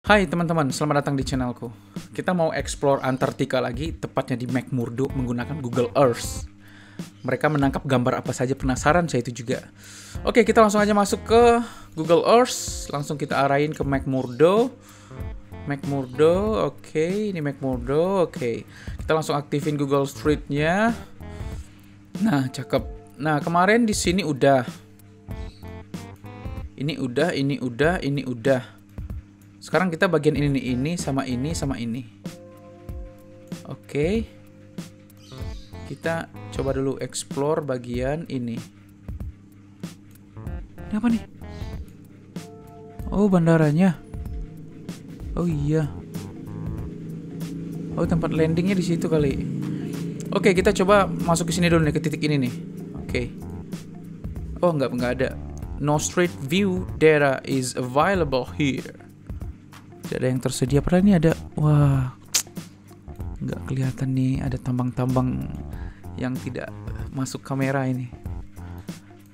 Hai teman-teman, selamat datang di channelku. Kita mau explore Antartika lagi, tepatnya di McMurdo menggunakan Google Earth. Mereka menangkap gambar apa saja, penasaran saya itu juga. Oke, kita langsung aja masuk ke Google Earth. Langsung kita arahin ke McMurdo. Oke, ini McMurdo. Oke, kita langsung aktifin Google Street-nya. Nah, cakep. Nah, kemarin di sini udah. Ini udah. Sekarang kita bagian ini sama ini. Oke. Kita coba dulu explore bagian ini. Ini apa nih? Oh, bandaranya. Oh iya. Oh, tempat landingnya di situ kali. Oke, kita coba masuk ke sini dulu nih, ke titik ini nih. Oke. Oh, nggak ada. No street view data is available here. Tidak ada yang tersedia. Padahal ini ada. Wah, nggak kelihatan nih. Ada tambang-tambang yang tidak masuk kamera ini.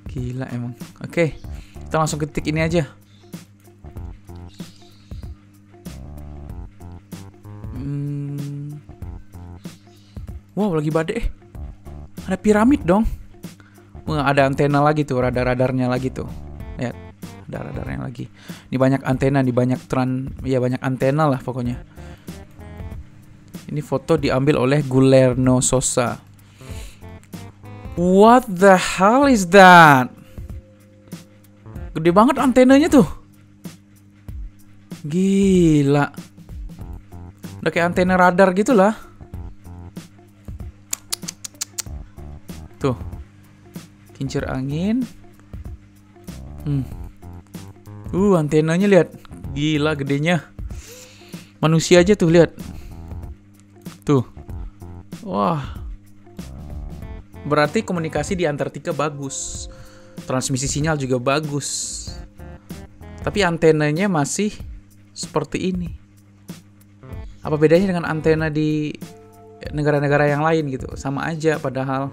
Gila emang. Oke, kita langsung ke titik ini aja. Wow, lagi badai. Ada piramid dong. Wah, ada antena lagi tuh, radar-radarnya lagi tuh. Lihat, ada radarnya lagi. Ini banyak antena, banyak antena lah pokoknya. Ini foto diambil oleh Guillermo Sosa. What the hell is that? Gede banget antenanya tuh. Gila. Udah kayak antena radar gitu lah. Tuh. Kincir angin. Antenanya lihat. Gila gedenya. Manusia aja tuh lihat. Tuh. Wah. Berarti komunikasi di Antartika bagus. Transmisi sinyal juga bagus. Tapi antenanya masih seperti ini. Apa bedanya dengan antena di negara-negara yang lain gitu? Sama aja padahal.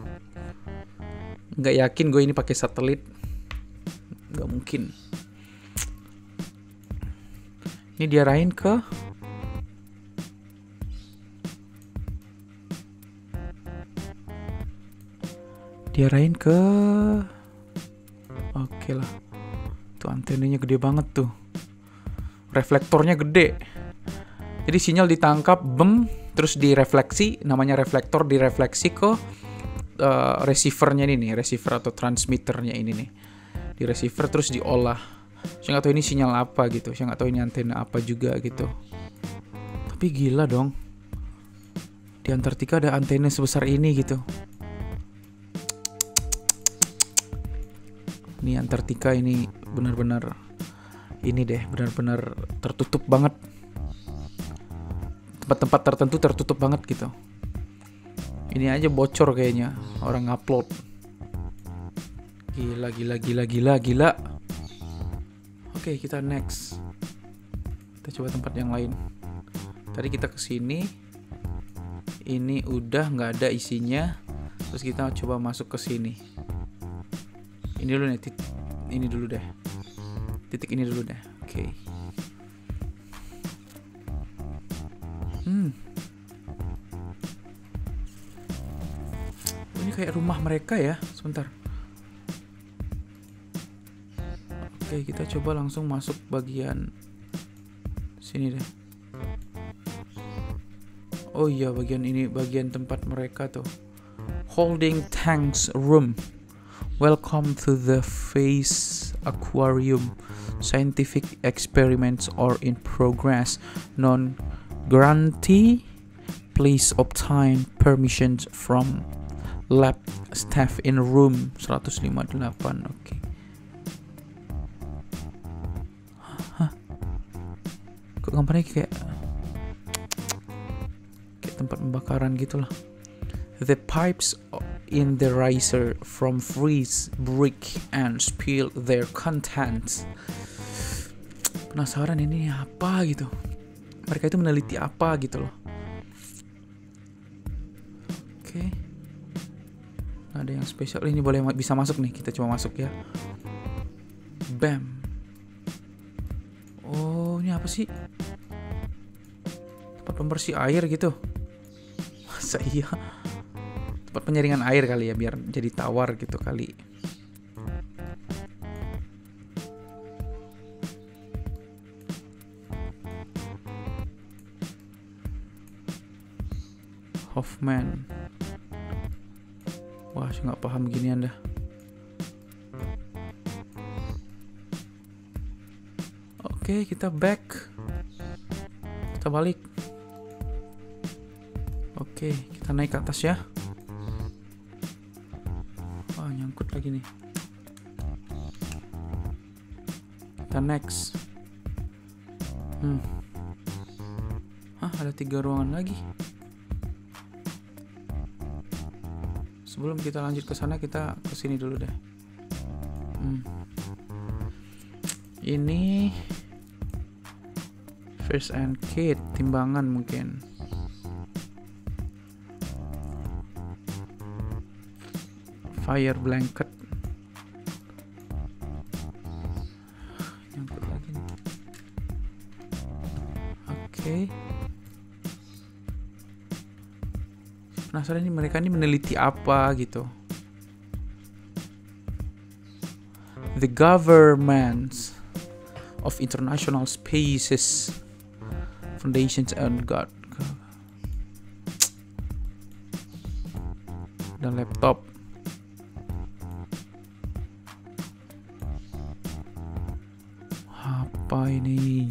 Nggak yakin gue ini pakai satelit. Nggak mungkin. Ini diarahin ke oke lah. Tuh antenanya gede banget tuh. Reflektornya gede. Jadi sinyal ditangkap terus direfleksi, namanya reflektor, direfleksi ke receivernya ini nih, receiver atau transmitternya ini nih. Di receiver terus diolah. Saya nggak tahu ini sinyal apa gitu. Saya nggak tahu ini antena apa juga gitu. Tapi gila dong. Di Antartika ada antena sebesar ini gitu. Ini Antartika ini benar-benar ini deh, benar-benar tertutup banget. Tempat-tempat tertentu tertutup banget gitu. Ini aja bocor kayaknya orang ngupload. Gila. Oke, kita next. Kita coba tempat yang lain. Tadi kita kesini. Ini udah nggak ada isinya. Terus kita coba masuk ke sini. Ini dulu nih, ini dulu deh. Titik ini dulu deh. Oke. Ini kayak rumah mereka ya. Sebentar. Oke, kita coba langsung masuk bagian sini deh. Oh iya, bagian ini bagian tempat mereka tuh. Holding tanks room. Welcome to the Face Aquarium. Scientific experiments are in progress. Non-grantee, please obtain permissions from lab staff in room 158. Oke. Hah? Kok gambarnya kayak tempat pembakaran gitu lah. The pipes in the riser from freeze, break, and spill their contents. Penasaran ini apa gitu. Mereka itu meneliti apa gitu loh. Oke. Ada yang spesial. Ini boleh bisa masuk nih. Kita coba masuk ya. Bam. Oh, ini apa sih? Tempat pembersih air gitu. Masa iya? Tempat penyaringan air kali ya, biar jadi tawar gitu kali. Hoffman. Wah, saya nggak paham ginian dah. Oke, kita back. Kita balik. Oke, kita naik ke atas ya. Wah, nyangkut lagi nih. Kita next. Ada 3 ruangan lagi. Sebelum kita lanjut ke sana, kita ke sini dulu deh. Ini first aid kit, timbangan mungkin. Fire blanket. Nyangkut lagi nih. Oke. Penasaran nih, mereka ini meneliti apa gitu. The governments of international spaces foundations and God. Dan laptop. Apa ini?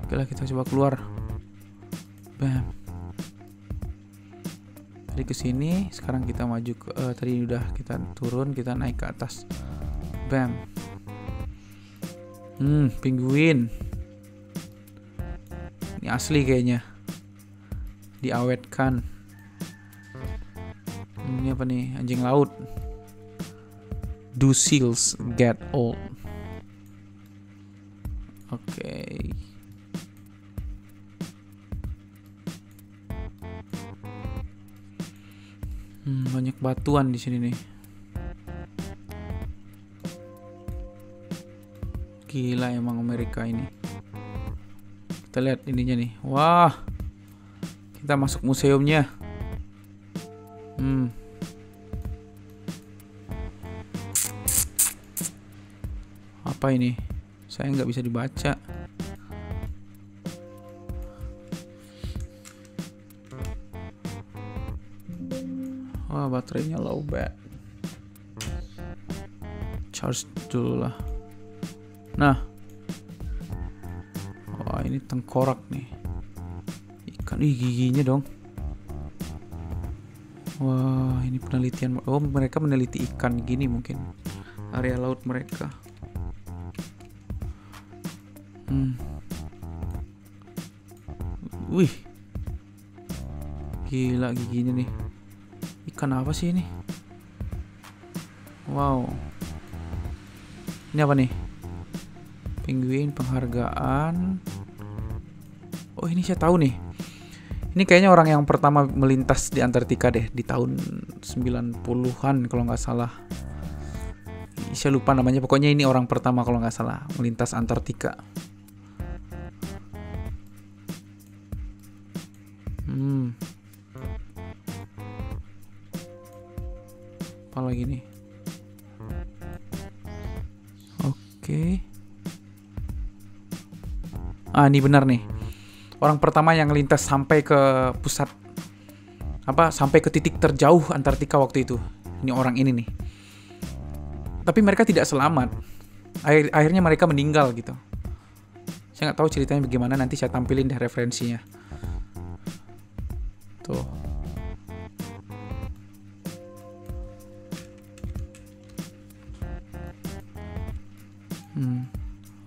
Oke lah, kita coba keluar. Bam. Tadi ke sini, sekarang kita maju ke tadi udah kita turun, kita naik ke atas. Bam. Penguin. Ini asli kayaknya. Diawetkan. Ini apa nih? Anjing laut. Do seals get old? Oke. Banyak batuan di sini nih. Gila emang Amerika ini. Kita lihat ininya nih. Wah. Kita masuk museumnya. Apa ini? Saya nggak bisa dibaca. Wah, baterainya low bat. Charge dulu lah. Nah. Wah, ini tengkorak nih. Ikan, giginya dong. Wah, ini penelitian. Oh, mereka meneliti ikan gini mungkin. Area laut mereka. Wih. Gila giginya nih. Ikan apa sih ini? Wow. Ini apa nih? Penguin, penghargaan. Oh, ini saya tahu nih. Ini kayaknya orang yang pertama melintas di Antartika deh, di tahun 90-an kalau nggak salah. Saya lupa namanya, pokoknya ini orang pertama kalau nggak salah melintas Antartika. Apa lagi nih? Oke. Ini benar nih. Orang pertama yang lintas sampai ke pusat sampai ke titik terjauh Antartika waktu itu. Ini orang ini nih. Tapi mereka tidak selamat. Akhirnya mereka meninggal gitu. Saya nggak tahu ceritanya bagaimana, nanti saya tampilin deh referensinya. Tuh.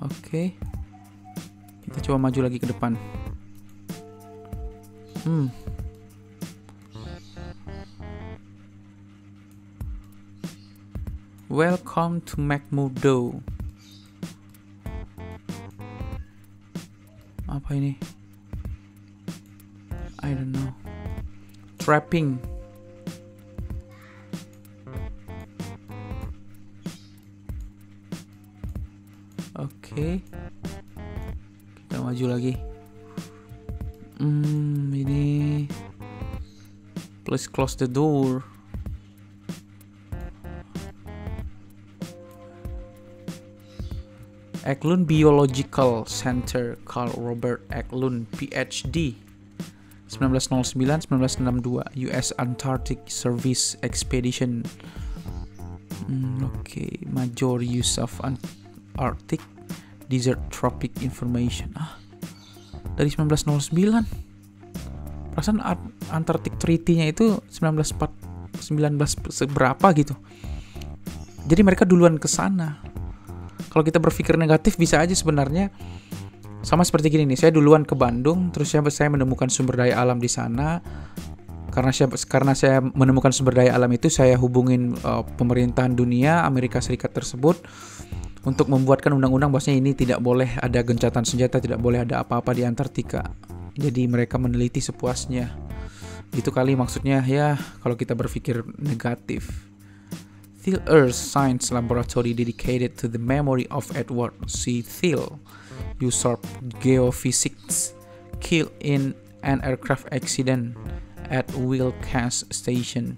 Oke. Kita coba maju lagi ke depan. Welcome to McMurdo. Apa ini? I don't know. Trapping. Oke. Kita maju lagi. Ini please close the door. Eklund Biological Center, Carl Robert Eklund, PhD, 1909-1962, US Antarctic Service Expedition. Major use of Arctic Desert Tropic Information. Dari 1909. Perasaan Antarctic Treaty-nya itu 19 seberapa gitu. Jadi mereka duluan ke sana. Kalau kita berpikir negatif bisa aja sebenarnya sama seperti gini nih. Saya duluan ke Bandung, terus saya menemukan sumber daya alam di sana. Karena saya menemukan sumber daya alam itu, saya hubungin pemerintahan dunia Amerika Serikat tersebut untuk membuatkan undang-undang bahwasanya ini tidak boleh ada gencatan senjata, tidak boleh ada apa-apa di Antartika. Jadi mereka meneliti sepuasnya. Itu kali maksudnya ya kalau kita berpikir negatif. Thiel Earth Science Laboratory dedicated to the memory of Edward C. Thiel, usurped geophysics, killed in an aircraft accident at Wilkes Station.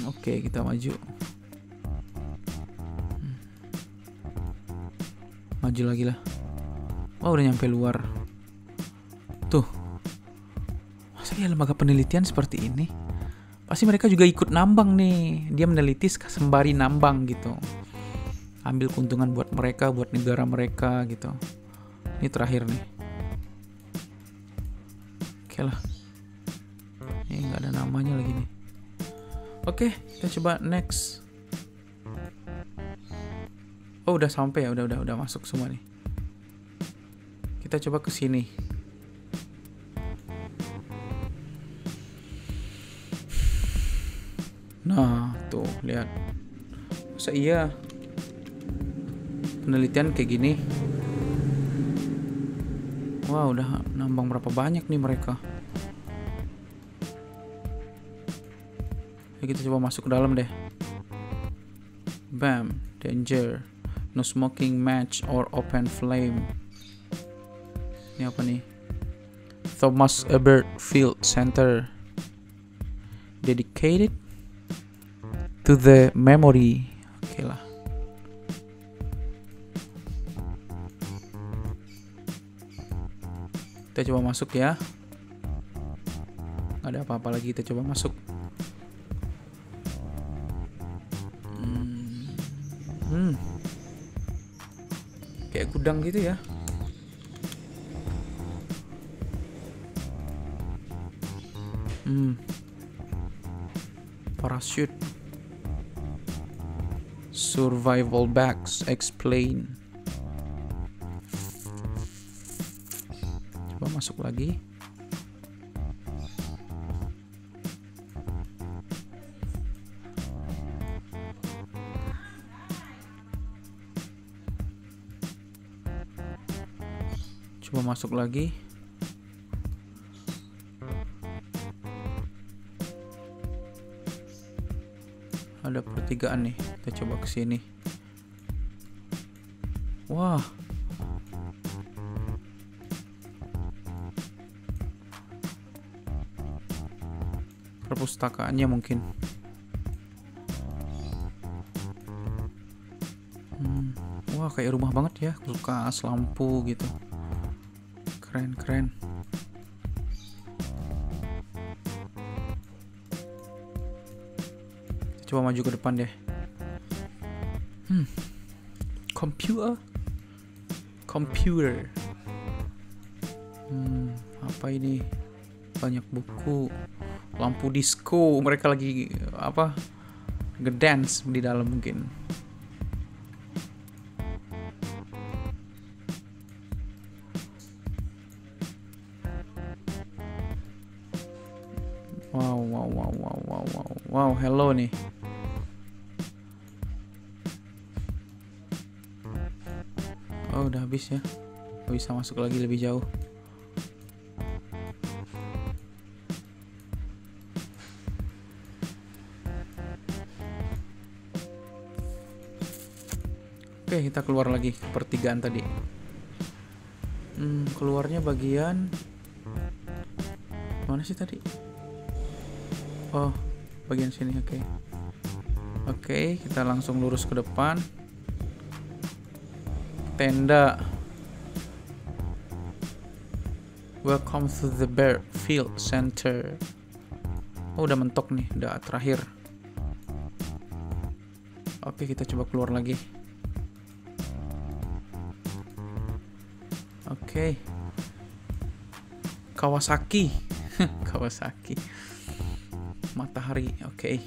Oke, kita maju. Maju lagi lah. Udah nyampe luar. Tuh. Masa ya lembaga penelitian seperti ini? Pasti mereka juga ikut nambang nih. Dia meneliti sembari nambang gitu. Ambil keuntungan buat mereka, buat negara mereka gitu. Ini terakhir nih. Oke lah. Ini nggak ada namanya lagi nih. Oke, kita coba next. Udah sampai ya, udah masuk semua nih. Kita coba ke sini. Nah, tuh lihat. Masa iya penelitian kayak gini? Wah, udah nambang berapa banyak nih mereka. Kita coba masuk ke dalam deh. Bam, danger, no smoking match or open flame. Ini apa nih? Thomas Ebert Field Center, dedicated to the memory. Oke lah. Kita coba masuk ya. Gak ada apa-apa lagi, kita coba masuk. Kayak gudang gitu ya. Parachute. Survival bags explain. Coba masuk lagi. Coba masuk lagi. Ada pertigaan nih. Kita coba ke sini. Wah. Perpustakaannya mungkin. Wah, kayak rumah banget ya. Kulkas, lampu gitu. Keren. Coba maju ke depan deh. Computer. Apa ini? Banyak buku. Lampu disco. Mereka lagi apa? Ngedance di dalam mungkin. Wow, hello nih. Udah habis ya. Gak bisa masuk lagi lebih jauh. Oke, kita keluar lagi ke pertigaan tadi. Keluarnya bagian mana sih tadi? Oh, bagian sini. Oke, kita langsung lurus ke depan. Tenda. Welcome to the Bearfield Center. Oh, udah mentok nih, udah terakhir. Oke, kita coba keluar lagi. Oke. Kawasaki. Kawasaki. Matahari. Oke,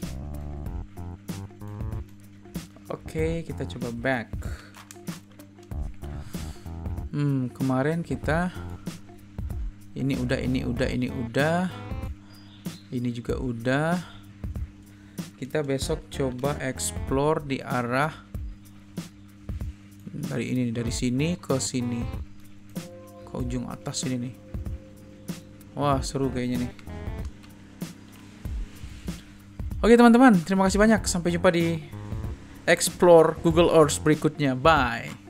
kita coba back. Kemarin kita ini udah. Ini juga udah. Kita besok coba explore di arah dari sini ke sini. Ke ujung atas ini nih. Wah, seru kayaknya nih. Oke teman-teman, terima kasih banyak. Sampai jumpa di Explore Google Earth berikutnya. Bye.